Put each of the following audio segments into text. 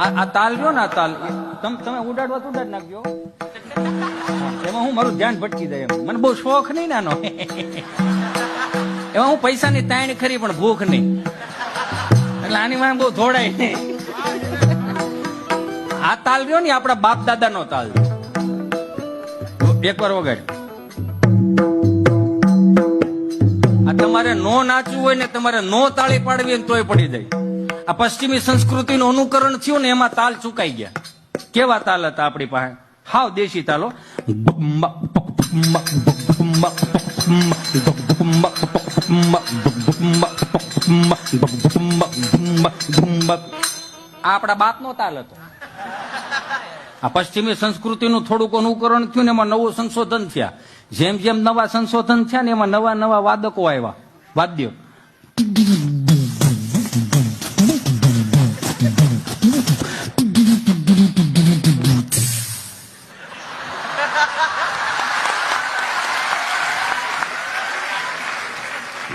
આ તાલ રહ્યો ને, આ તાલ તમે ઉડાડવા તો ઉડાડ નાખજો. એમાં હું મારું ધ્યાન ભટકી જાય એમ. મને બહુ શોખ નહીં નાનો. એમાં હું પૈસાની તાણ ખરી પણ ભૂખ નહીં, એટલે આની માં બહુ ધોડાય નહીં. આ તાલ રહ્યો ને આપણા બાપ દાદા નો તાલ. એકવાર વગાડ. આ તમારે નો નાચવું હોય ને, તમારે નો તાળી પાડવી હોય તોય પડી જાય. આ પશ્ચિમી સંસ્કૃતિનું અનુકરણ થયું ને એમાં તાલ ચૂકાઈ ગયા. કેવા તાલ હતા આપણી પાસે? હાવ દેશી તાલો. આપણા બાપ નો તાલ હતો. આ પશ્ચિમી સંસ્કૃતિનું થોડુંક અનુકરણ થયું ને એમાં નવું સંશોધન થયા. જેમ જેમ નવા સંશોધન થયા ને એમાં નવા નવા વાદકો આવ્યા, વાદ્યો.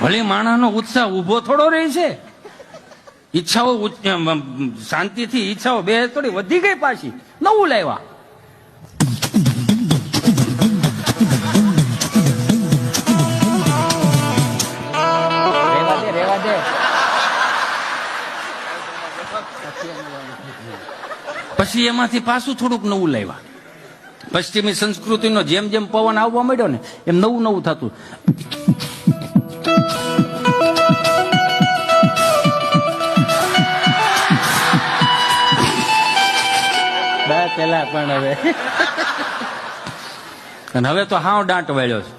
ભલે માણસનો ઉત્સાહ ઉભો થોડો રહે છે. ઈચ્છાઓ શાંતિથી ઈચ્છાઓ બે થોડી વધી ગઈ, પાછી નવું લાવ્યા. રેવા દે. પછી એમાંથી પાછું થોડુંક નવું લાવ્યા. પશ્ચિમી સંસ્કૃતિનો જેમ જેમ પવન આવવા માંડ્યો ને એમ નવું નવું થતું. પેલા પણ હવે તો હાવ દાંટ વાળ્યો છે.